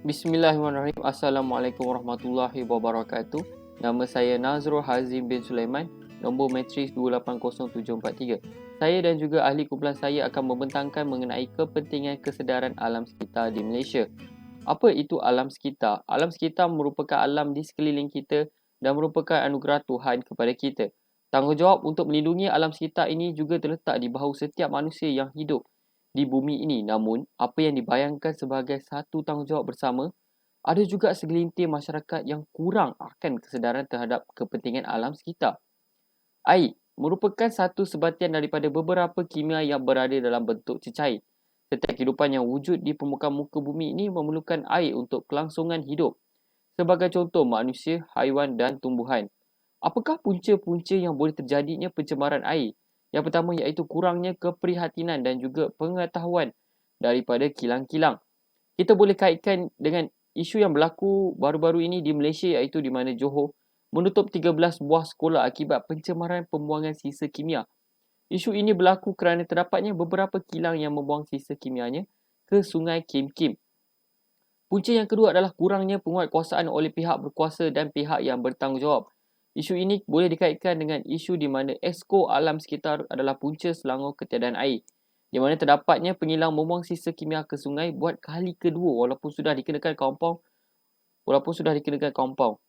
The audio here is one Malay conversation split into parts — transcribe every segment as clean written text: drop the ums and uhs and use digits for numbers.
Bismillahirrahmanirrahim. Assalamualaikum warahmatullahi wabarakatuh. Nama saya Nazrul Hazim bin Sulaiman, nombor matriks 280743. Saya dan juga ahli kumpulan saya akan membentangkan mengenai kepentingan kesedaran alam sekitar di Malaysia. Apa itu alam sekitar? Alam sekitar merupakan alam di sekeliling kita dan merupakan anugerah Tuhan kepada kita. Tanggungjawab untuk melindungi alam sekitar ini juga terletak di bahu setiap manusia yang hidup di bumi ini. Namun, apa yang dibayangkan sebagai satu tanggungjawab bersama, ada juga segelintir masyarakat yang kurang akan kesedaran terhadap kepentingan alam sekitar. Air merupakan satu sebatian daripada beberapa kimia yang berada dalam bentuk cecair. Setiap kehidupan yang wujud di permukaan muka bumi ini memerlukan air untuk kelangsungan hidup. Sebagai contoh, manusia, haiwan dan tumbuhan. Apakah punca-punca yang boleh terjadinya pencemaran air? Yang pertama iaitu kurangnya keprihatinan dan juga pengetahuan daripada kilang-kilang. Kita boleh kaitkan dengan isu yang berlaku baru-baru ini di Malaysia, iaitu di mana Johor menutup 13 buah sekolah akibat pencemaran pembuangan sisa kimia. Isu ini berlaku kerana terdapatnya beberapa kilang yang membuang sisa kimianya ke Sungai Kim Kim. Punca yang kedua adalah kurangnya penguatkuasaan oleh pihak berkuasa dan pihak yang bertanggungjawab. Isu ini boleh dikaitkan dengan isu di mana Esko Alam Sekitar adalah punca Selangor ketiadaan air, di mana terdapatnya pengilang membuang sisa kimia ke sungai buat kali kedua walaupun sudah dikenakan kampung.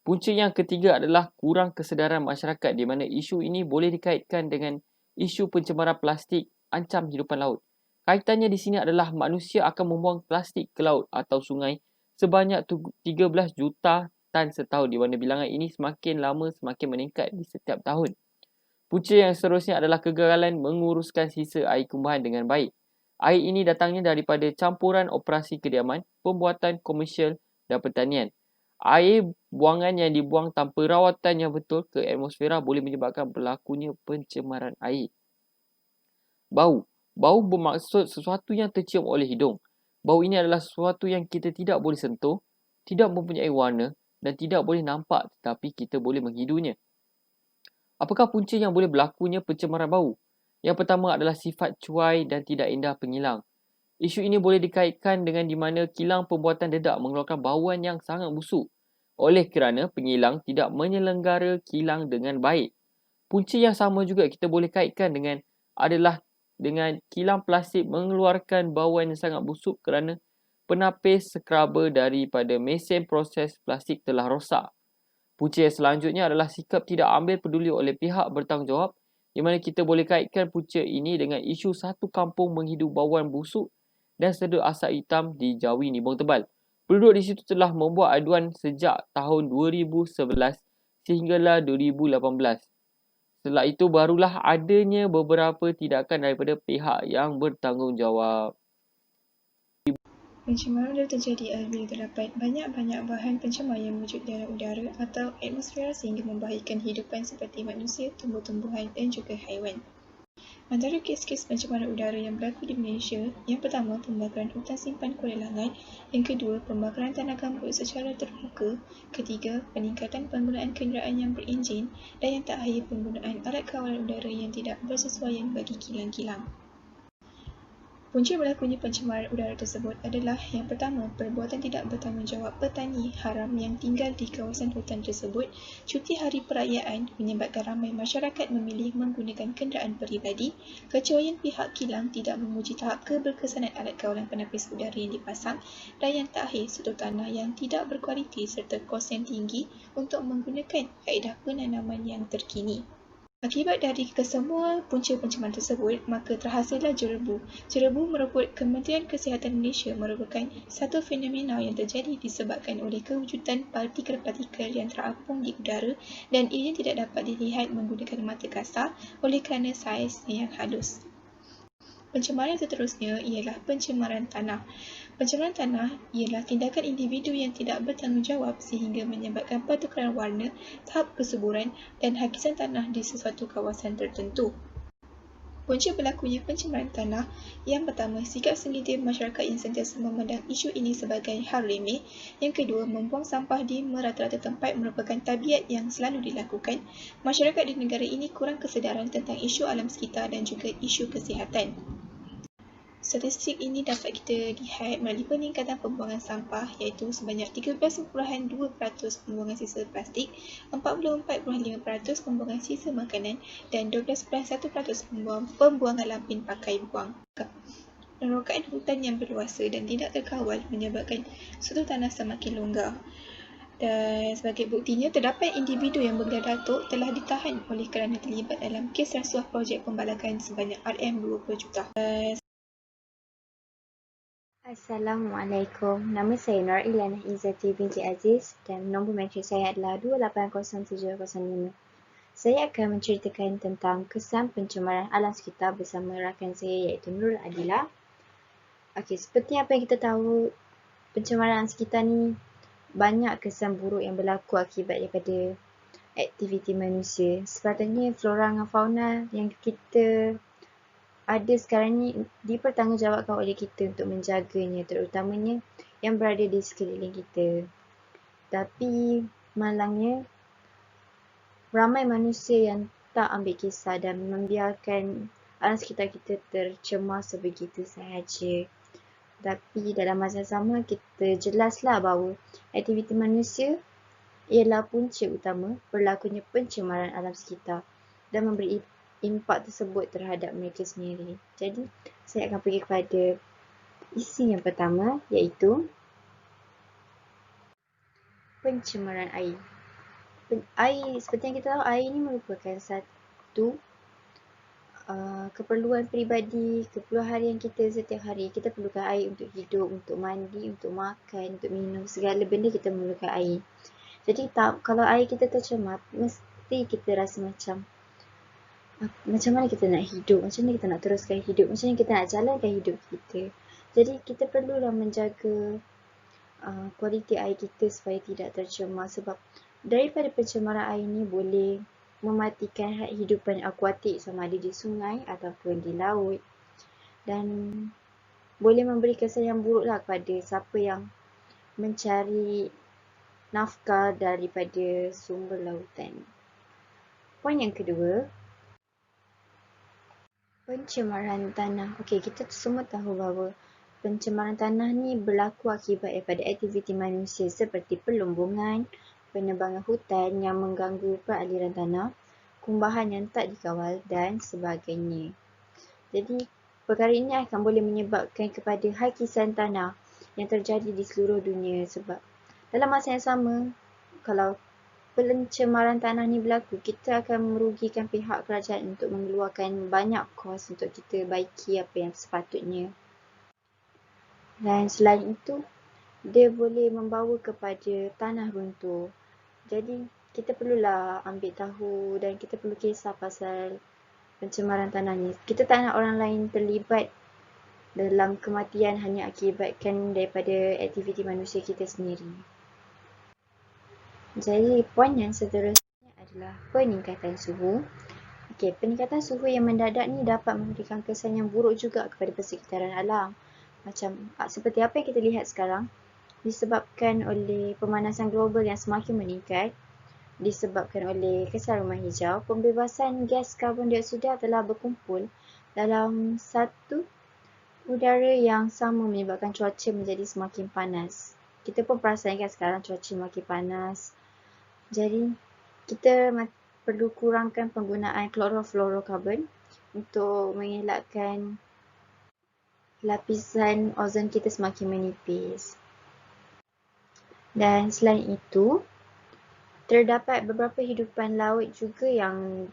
Punca yang ketiga adalah kurang kesedaran masyarakat, di mana isu ini boleh dikaitkan dengan isu pencemaran plastik ancam hidupan laut. Kaitannya di sini adalah manusia akan membuang plastik ke laut atau sungai sebanyak 13 juta tan setahun, di mana bilangan ini semakin lama semakin meningkat di setiap tahun. Punca yang seterusnya adalah kegagalan menguruskan sisa air kumbahan dengan baik. Air ini datangnya daripada campuran operasi kediaman, pembuatan komersial dan pertanian. Air buangan yang dibuang tanpa rawatan yang betul ke atmosfera boleh menyebabkan berlakunya pencemaran air. Bau. Bau bermaksud sesuatu yang tercium oleh hidung. Bau ini adalah sesuatu yang kita tidak boleh sentuh, tidak mempunyai warna dan tidak boleh nampak, tetapi kita boleh menghidunya. Apakah punca yang boleh berlakunya pencemaran bau? Yang pertama adalah sifat cuai dan tidak indah pengilang. Isu ini boleh dikaitkan dengan di mana kilang pembuatan dedak mengeluarkan bauan yang sangat busuk oleh kerana pengilang tidak menyelenggara kilang dengan baik. Punca yang sama juga kita boleh kaitkan dengan adalah dengan kilang plastik mengeluarkan bauan yang sangat busuk kerana penapis skrubber daripada mesin proses plastik telah rosak. Punca yang selanjutnya adalah sikap tidak ambil peduli oleh pihak bertanggungjawab, di mana kita boleh kaitkan punca ini dengan isu satu kampung menghidu bauan busuk dan sedut asap hitam di Jawi Nibong Tebal. Penduduk di situ telah membuat aduan sejak tahun 2011 sehinggalah 2018. Setelah itu barulah adanya beberapa tindakan daripada pihak yang bertanggungjawab. Pencemaran udara terjadi apabila terdapat banyak-banyak bahan pencemar yang wujud dalam udara atau atmosfera sehingga membahayakan kehidupan seperti manusia, tumbuh-tumbuhan dan juga haiwan. Antara kes-kes pencemaran udara yang berlaku di Malaysia, yang pertama pembakaran hutan simpan kuala-langat, yang kedua pembakaran tanah gambut secara terbuka, ketiga peningkatan penggunaan kenderaan yang berenjin dan yang terakhir penggunaan alat kawalan udara yang tidak bersesuaian bagi kilang-kilang. Punca berlakunya pencemaran udara tersebut adalah yang pertama, perbuatan tidak bertanggungjawab petani haram yang tinggal di kawasan hutan tersebut. Cuti hari perayaan menyebabkan ramai masyarakat memilih menggunakan kenderaan peribadi. Kecerobohan pihak kilang tidak menguji tahap keberkesanan alat kawalan penapis udara yang dipasang. Dan yang terakhir, sudut tanah yang tidak berkualiti serta kos yang tinggi untuk menggunakan kaedah penanaman yang terkini. Akibat dari kesemua punca pencemaran tersebut, maka terhasillah jerebu. Jerebu menurut Kementerian Kesihatan Malaysia merupakan satu fenomena yang terjadi disebabkan oleh kewujudan partikel-partikel yang terapung di udara dan ia tidak dapat dilihat menggunakan mata kasar oleh kerana saiznya yang halus. Pencemaran seterusnya ialah pencemaran tanah. Pencemaran tanah ialah tindakan individu yang tidak bertanggungjawab sehingga menyebabkan pertukaran warna, tahap kesuburan dan hakisan tanah di sesuatu kawasan tertentu. Punca berlakunya pencemaran tanah, yang pertama, sikap segelintir masyarakat yang sentiasa memandang isu ini sebagai hal remeh. Yang kedua, membuang sampah di merata-rata tempat merupakan tabiat yang selalu dilakukan. Masyarakat di negara ini kurang kesedaran tentang isu alam sekitar dan juga isu kesihatan. Statistik ini dapat kita lihat melalui peningkatan pembuangan sampah iaitu sebanyak 13.2% pembuangan sisa plastik, 44.5% pembuangan sisa makanan dan 12.1% pembuangan lampin pakai buang. Penerokaan hutan yang berluasa dan tidak terkawal menyebabkan struktur tanah semakin longgar. Dan sebagai buktinya, terdapat individu yang bergelar datuk telah ditahan oleh kerana terlibat dalam kes rasuah projek pembalakan sebanyak RM20 juta. Assalamualaikum. Nama saya Nur Iliana Izzati binti Aziz dan nombor matrik saya adalah 280705. Saya akan menceritakan tentang kesan pencemaran alam sekitar bersama rakan saya iaitu Nurul Adila. Okey, seperti apa yang kita tahu, pencemaran alam sekitar ni banyak kesan buruk yang berlaku akibat daripada aktiviti manusia. Sepatutnya flora dan fauna yang kita ada sekarang ni dipertanggungjawabkan oleh kita untuk menjaganya, terutamanya yang berada di sekeliling kita. Tapi malangnya ramai manusia yang tak ambil kisah dan membiarkan alam sekitar kita tercemar sebegitu sahaja. Tapi dalam masa sama kita jelaslah bahawa aktiviti manusia ialah punca utama berlakunya pencemaran alam sekitar dan memberi impak tersebut terhadap mereka sendiri. Jadi, saya akan pergi kepada isi yang pertama iaitu pencemaran air. Air, seperti yang kita tahu, air ini merupakan satu keperluan peribadi, keperluan harian kita setiap hari. Kita perlukan air untuk hidup, untuk mandi, untuk makan, untuk minum. Segala benda kita memerlukan air. Jadi kalau air kita tercemar, mesti kita rasa macam mana kita nak hidup, macam mana kita nak teruskan hidup, macam mana kita nak jalankan hidup kita. Jadi kita perlulah menjaga kualiti air kita supaya tidak tercemar sebab daripada pencemaran air ini boleh mematikan hidupan akuatik sama ada di sungai ataupun di laut dan boleh memberi kesan yang buruklah kepada siapa yang mencari nafkah daripada sumber lautan. Poin yang kedua, pencemaran tanah. Okey, kita semua tahu bahawa pencemaran tanah ni berlaku akibat daripada aktiviti manusia seperti pelumbungan, penebangan hutan yang mengganggu peraliran tanah, kumbahan yang tak dikawal dan sebagainya. Jadi, perkara ini akan boleh menyebabkan kepada hakisan tanah yang terjadi di seluruh dunia sebab dalam masa yang sama, kalau pencemaran tanah ni berlaku, kita akan merugikan pihak kerajaan untuk mengeluarkan banyak kos untuk kita baiki apa yang sepatutnya. Dan selain itu, dia boleh membawa kepada tanah runtuh. Jadi, kita perlulah ambil tahu dan kita perlu kisah pasal pencemaran tanah ni. Kita tak nak orang lain terlibat dalam kematian hanya akibatkan daripada aktiviti manusia kita sendiri. Jadi, poin yang seterusnya adalah peningkatan suhu. Okey, peningkatan suhu yang mendadak ni dapat memberikan kesan yang buruk juga kepada persekitaran alam. Macam seperti apa yang kita lihat sekarang, disebabkan oleh pemanasan global yang semakin meningkat, disebabkan oleh kesan rumah hijau, pembebasan gas karbon dioksida telah berkumpul dalam satu udara yang sama menyebabkan cuaca menjadi semakin panas. Kita pun perasan kan sekarang cuaca makin panas. Jadi, kita perlu kurangkan penggunaan klorofluorokarbon untuk mengelakkan lapisan ozon kita semakin menipis. Dan selain itu, terdapat beberapa hidupan laut juga yang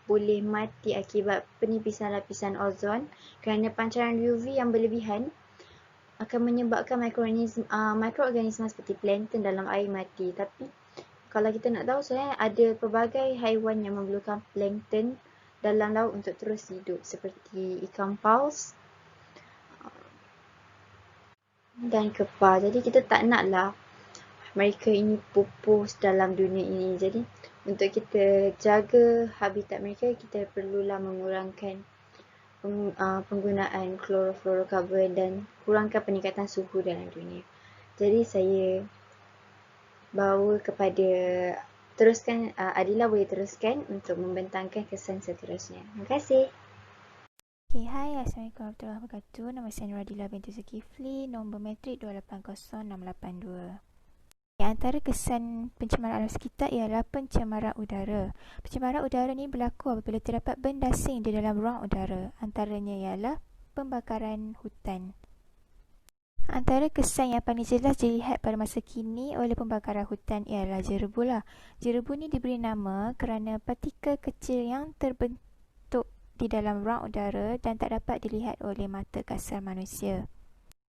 boleh mati akibat penipisan lapisan ozon kerana pancaran UV yang berlebihan akan menyebabkan mikroorganisma seperti plankton dalam air mati. Tapi kalau kita nak tahu, sebenarnya ada pelbagai haiwan yang memerlukan plankton dalam laut untuk terus hidup seperti ikan paus dan kepar. Jadi kita tak naklah mereka ini pupus dalam dunia ini. Jadi untuk kita jaga habitat mereka, kita perlulah mengurangkan penggunaan klorofluorokarbon dan kurangkan peningkatan suhu dalam dunia. Jadi saya bawa kepada Adila boleh teruskan untuk membentangkan kesan seterusnya. Terima kasih. Hai, Assalamualaikum warahmatullahi wabarakatuh. Nama saya Nuradila binti Zulkifli, nombor metrik 280682. Antara kesan pencemaran alam sekitar ialah pencemaran udara. Pencemaran udara ni berlaku apabila terdapat benda asing di dalam ruang udara. Antaranya ialah pembakaran hutan. Antara kesan yang paling jelas dilihat pada masa kini oleh pembakaran hutan ialah jerebu lah. Jerebu ni diberi nama kerana partikel kecil yang terbentuk di dalam ruang udara dan tak dapat dilihat oleh mata kasar manusia.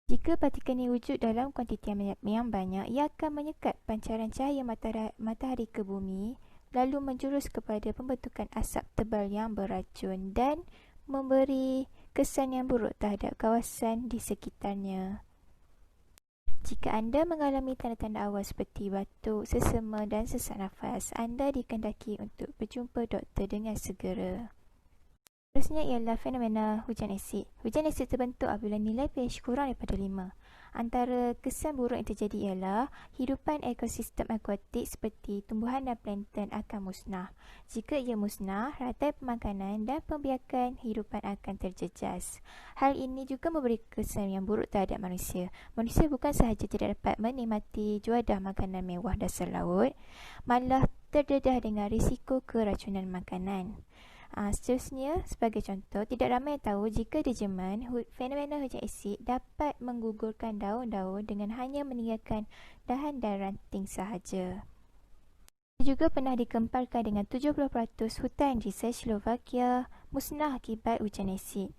Jika partikel ini wujud dalam kuantiti yang banyak, ia akan menyekat pancaran cahaya matahari ke bumi, lalu menjurus kepada pembentukan asap tebal yang beracun dan memberi kesan yang buruk terhadap kawasan di sekitarnya. Jika anda mengalami tanda-tanda awal seperti batuk, sesama dan sesak nafas, anda dikendaki untuk berjumpa doktor dengan segera. Seterusnya ialah fenomena hujan asid. Hujan asid terbentuk apabila nilai pH kurang daripada 5. Antara kesan buruk yang terjadi ialah hidupan ekosistem akuatik seperti tumbuhan dan plankton akan musnah. Jika ia musnah, rantai pemakanan dan pembiakan hidupan akan terjejas. Hal ini juga memberi kesan yang buruk terhadap manusia. Manusia bukan sahaja tidak dapat menikmati juadah makanan mewah dasar laut, malah terdedah dengan risiko keracunan makanan. Seterusnya, sebagai contoh, tidak ramai yang tahu jika di Jerman, fenomena hujan asid dapat menggugurkan daun-daun dengan hanya meninggalkan dahan dan ranting sahaja. Juga pernah dikemparkan dengan 70% hutan di Slovakia musnah akibat hujan asid.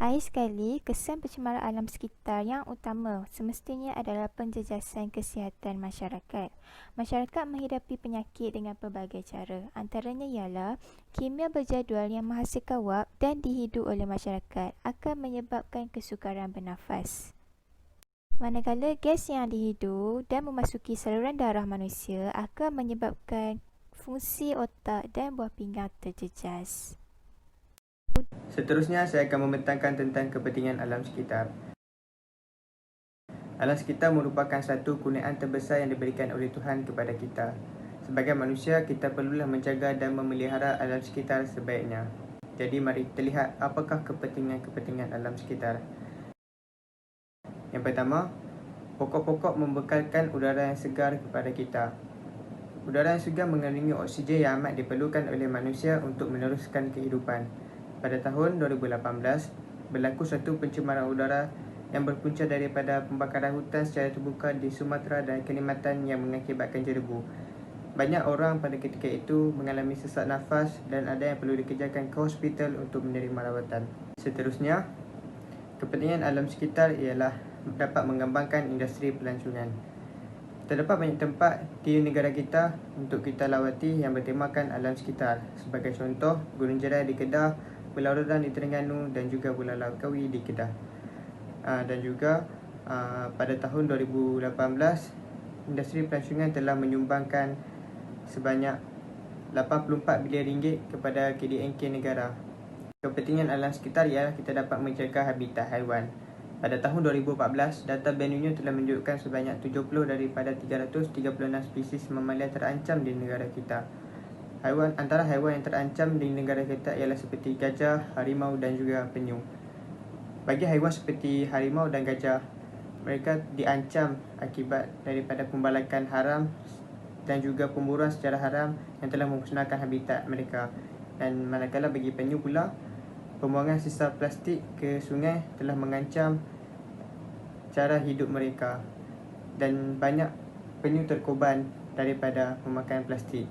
Akhir sekali, kesan pencemaran alam sekitar yang utama semestinya adalah penjejasan kesihatan masyarakat. Masyarakat menghadapi penyakit dengan pelbagai cara. Antaranya ialah kimia berjadual yang menghasilkan wap dan dihidu oleh masyarakat akan menyebabkan kesukaran bernafas. Manakala gas yang dihidu dan memasuki saluran darah manusia akan menyebabkan fungsi otak dan buah pinggang terjejas. Seterusnya, saya akan membentangkan tentang kepentingan alam sekitar. Alam sekitar merupakan satu kurniaan terbesar yang diberikan oleh Tuhan kepada kita. Sebagai manusia, kita perlulah menjaga dan memelihara alam sekitar sebaiknya. Jadi, mari kita lihat apakah kepentingan alam sekitar. Yang pertama, pokok-pokok membekalkan udara yang segar kepada kita. Udara yang segar mengandungi oksigen yang amat diperlukan oleh manusia untuk meneruskan kehidupan. Pada tahun 2018, berlaku satu pencemaran udara yang berpunca daripada pembakaran hutan secara terbuka di Sumatera dan Kalimantan yang mengakibatkan jerebu. Banyak orang pada ketika itu mengalami sesak nafas dan ada yang perlu dikejarkan ke hospital untuk menerima rawatan. Seterusnya, kepentingan alam sekitar ialah dapat mengembangkan industri pelancongan. Terdapat banyak tempat di negara kita untuk kita lawati yang bertemakan alam sekitar. Sebagai contoh, Gunung Jerai di Kedah, Pulau Rodan di Terengganu dan juga Pulau Langkawi di Kedah. Dan juga pada tahun 2018, industri pelancongan telah menyumbangkan sebanyak 84 bilion ringgit kepada KDNK negara. Kepentingan alam sekitar ialah kita dapat menjaga habitat haiwan. Pada tahun 2014, data BEN telah menunjukkan sebanyak 70 daripada 336 spesies mamalia terancam di negara kita. Antara haiwan yang terancam di negara kita ialah seperti gajah, harimau dan juga penyu. Bagi haiwan seperti harimau dan gajah, mereka diancam akibat daripada pembalakan haram dan juga pemburuan secara haram yang telah memusnahkan habitat mereka. Dan manakala bagi penyu pula, pembuangan sisa plastik ke sungai telah mengancam cara hidup mereka dan banyak penyu terkorban daripada pemakan plastik.